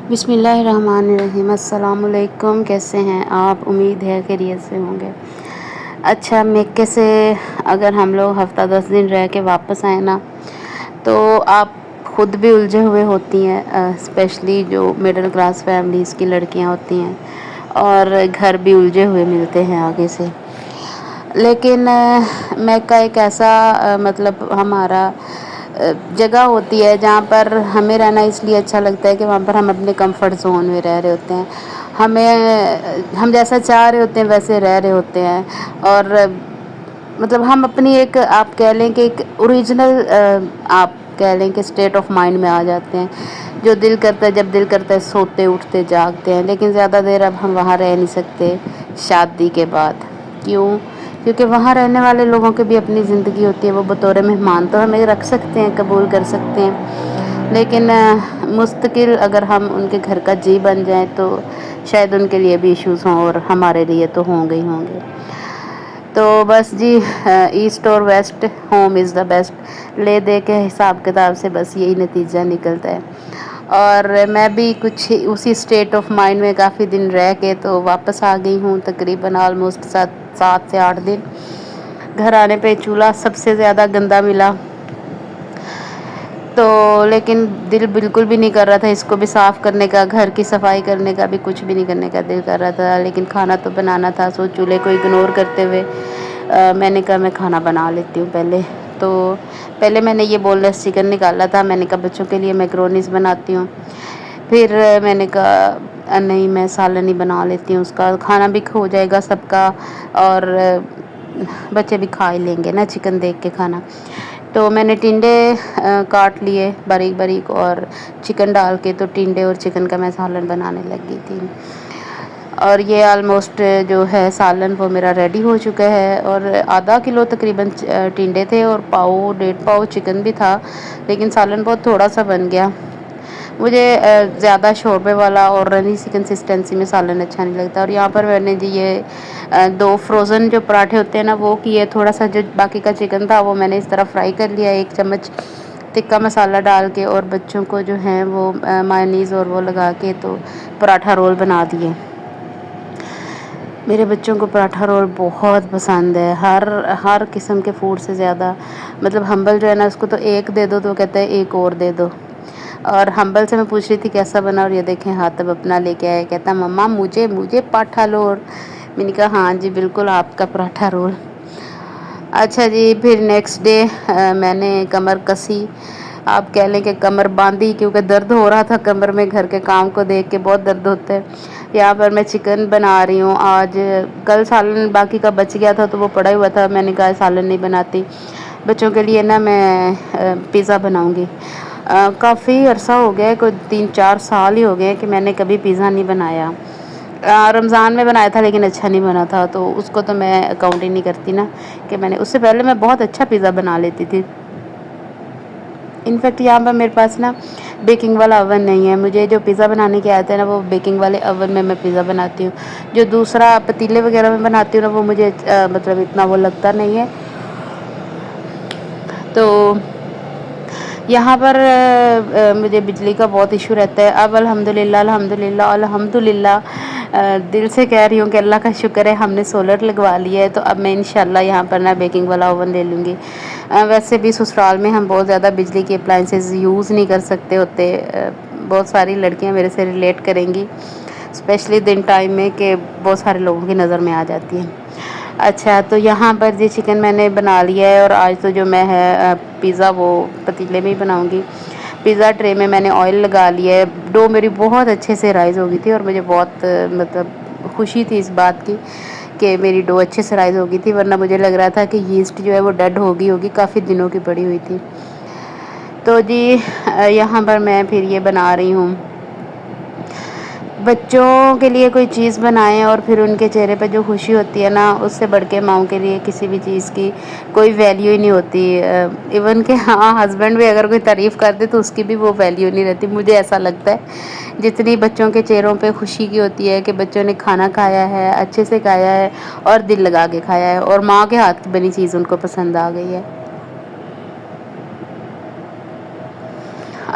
بسم اللہ الرحمن الرحیم۔ السلام علیکم، کیسے ہیں آپ؟ امید ہے خیریت سے ہوں گے۔ اچھا، مکے سے اگر ہم لوگ ہفتہ 10 دن رہ کے واپس آئے نا تو آپ خود بھی الجھے ہوئے ہوتی ہیں، اسپیشلی جو مڈل کلاس فیملیز کی لڑکیاں ہوتی ہیں، اور گھر بھی الجھے ہوئے ملتے ہیں آگے سے۔ لیکن مکہ ایک ایسا مطلب ہمارا جگہ ہوتی ہے جہاں پر ہمیں رہنا اس لیے اچھا لگتا ہے کہ وہاں پر ہم اپنے کمفرٹ زون میں رہ رہے ہوتے ہیں، ہم جیسا چاہ رہے ہوتے ہیں ویسے رہ رہے ہوتے ہیں، اور مطلب ہم اپنی ایک آپ کہہ لیں کہ ایک اوریجنل آپ کہہ لیں کہ اسٹیٹ آف مائنڈ میں آ جاتے ہیں۔ جو دل کرتا ہے، جب دل کرتا ہے سوتے اٹھتے جاگتے ہیں، لیکن زیادہ دیر اب ہم وہاں رہ نہیں سکتے شادی کے بعد۔ کیونکہ وہاں رہنے والے لوگوں کی بھی اپنی زندگی ہوتی ہے، وہ بطور مہمان تو ہمیں رکھ سکتے ہیں، قبول کر سکتے ہیں، لیکن مستقل اگر ہم ان کے گھر کا جی بن جائیں تو شاید ان کے لیے بھی ایشوز ہوں، اور ہمارے لیے تو ہوں گے۔ تو بس جی، ایسٹ اور west, home is the best, لے دے کے حساب کتاب سے بس یہی نتیجہ نکلتا ہے۔ اور میں بھی کچھ اسی اسٹیٹ آف مائنڈ میں کافی دن رہ کے تو واپس آ گئی ہوں، تقریباً آلموسٹ 7 سے 8 دن۔ گھر آنے پہ چولہا سب سے زیادہ گندا ملا، تو لیکن دل بالکل بھی نہیں کر رہا تھا اس کو بھی صاف کرنے کا، گھر کی صفائی کرنے کا بھی، کچھ بھی نہیں کرنے کا دل کر رہا تھا، لیکن کھانا تو بنانا تھا۔ سو چولہے کو اگنور کرتے ہوئے میں نے کہا میں کھانا بنا لیتی ہوں پہلے۔ تو پہلے میں نے یہ بون لیس چکن نکالا تھا، میں نے کہا بچوں کے لیے میکرونیز بناتی ہوں، پھر میں نے کہا نہیں، میں سالن ہی بنا لیتی ہوں، اس کا کھانا بھی ہو جائے گا سب کا، اور بچے بھی کھا ہی لیں گے نا چکن دیکھ کے کھانا۔ تو میں نے ٹنڈے کاٹ لیے باریک باریک، اور چکن ڈال کے تو ٹنڈے اور چکن کا میں سالن بنانے لگی تھی، اور یہ آلموسٹ جو ہے سالن وہ میرا ریڈی ہو چکا ہے۔ اور آدھا کلو تقریباً ٹنڈے تھے، اور 1.5 پاؤ چکن بھی تھا، لیکن سالن بہت تھوڑا سا بن گیا۔ مجھے زیادہ شوربے والا اور رنی سی کنسسٹنسی میں سالن اچھا نہیں لگتا۔ اور یہاں پر میں نے جی یہ 2 فروزن جو پراٹھے ہوتے ہیں نا وہ کیے، تھوڑا سا جو باقی کا چکن تھا وہ میں نے اس طرح فرائی کر لیا 1 چمچ تکا مسالہ ڈال کے، اور بچوں کو جو ہیں وہ مایونیز اور وہ لگا کے تو پراٹھا رول بنا دیے۔ میرے بچوں کو پراٹھا رول بہت پسند ہے، ہر قسم کے فوڈ سے زیادہ۔ مطلب ہمبل جو ہے نا، اس کو تو ایک دے دو تو کہتا ہے ایک اور دے دو۔ اور ہمبل سے میں پوچھ رہی تھی کیسا بنا، اور یہ دیکھیں ہاتھ اب اپنا لے کے آیا، کہتا مما مجھے پراٹھا رول۔ میں نے کہا ہاں جی بالکل آپ کا پراٹھا رول۔ اچھا جی، پھر نیکسٹ ڈے میں نے کمر کسی، آپ کہہ لیں کہ کمر باندھی، کیونکہ درد ہو رہا تھا کمر میں، گھر کے کام کو دیکھ کے بہت درد ہوتا ہے۔ یہاں پر میں چکن بنا رہی ہوں آج، کل سالن باقی کا بچ گیا تھا تو وہ پڑا ہوا تھا، میں نے کہا سالن نہیں بناتی، بچوں کے لیے نا میں پیزا بناؤں گی۔ کافی عرصہ ہو گیا ہے، کوئی 3-4 سال ہی ہو گئے کہ میں نے کبھی پیزا نہیں بنایا۔ رمضان میں بنایا تھا لیکن اچھا نہیں بنا تھا، تو اس کو تو میں اکاؤنٹ ہی نہیں کرتی نا، کہ میں نے اس سے پہلے میں بہت اچھا پیزا بنا لیتی تھی۔ انفیکٹ یہاں پر میرے پاس نا بیکنگ والا اوون نہیں ہے، مجھے جو پیزا بنانے کے آتے ہیں نا وہ بیکنگ والے اوون میں پیزا بناتی ہوں۔ جو دوسرا پتیلے وغیرہ میں بناتی ہوں نا وہ مجھے مطلب اتنا وہ لگتا نہیں ہے۔ تو یہاں پر مجھے بجلی کا بہت ایشو رہتا ہے۔ اب الحمدللہ دل سے کہہ رہی ہوں کہ اللہ کا شکر ہے ہم نے سولر لگوا لیا ہے، تو اب میں انشاءاللہ یہاں پر نا بیکنگ والا اوون لے لوں گی۔ ویسے بھی سسرال میں ہم بہت زیادہ بجلی کے اپلائنسز یوز نہیں کر سکتے ہوتے، بہت ساری لڑکیاں میرے سے ریلیٹ کریں گی، اسپیشلی دن ٹائم میں، کہ بہت سارے لوگوں کی نظر میں آ جاتی ہیں۔ اچھا، تو یہاں پر جی چکن میں نے بنا لیا ہے، اور آج تو جو میں ہے پیزا وہ پتیلے میں ہی بناؤں گی۔ پیزا ٹرے میں نے آئل لگا لیا ہے، ڈو میری بہت اچھے سے رائز ہو گئی تھی، اور مجھے بہت مطلب خوشی تھی اس بات کی کہ میری ڈو اچھے سے رائز ہو گئی تھی، ورنہ مجھے لگ رہا تھا کہ یسٹ جو ہے وہ ڈیڈ ہوگی، کافی دنوں کی پڑی ہوئی تھی۔ تو جی یہاں پر میں پھر یہ بنا رہی ہوں، بچوں کے لیے کوئی چیز بنائیں اور پھر ان کے چہرے پہ جو خوشی ہوتی ہے نا، اس سے بڑھ کے ماؤں کے لیے کسی بھی چیز کی کوئی ویلیو ہی نہیں ہوتی۔ ایون کہ ہاں ہسبینڈ بھی اگر کوئی تعریف کر دے تو اس کی بھی وہ ویلیو نہیں رہتی، مجھے ایسا لگتا ہے جتنی بچوں کے چہروں پہ خوشی کی ہوتی ہے کہ بچوں نے کھانا کھایا ہے، اچھے سے کھایا ہے اور دل لگا کے کھایا ہے، اور ماں کے ہاتھ کی بنی چیز ان کو پسند آ گئی ہے۔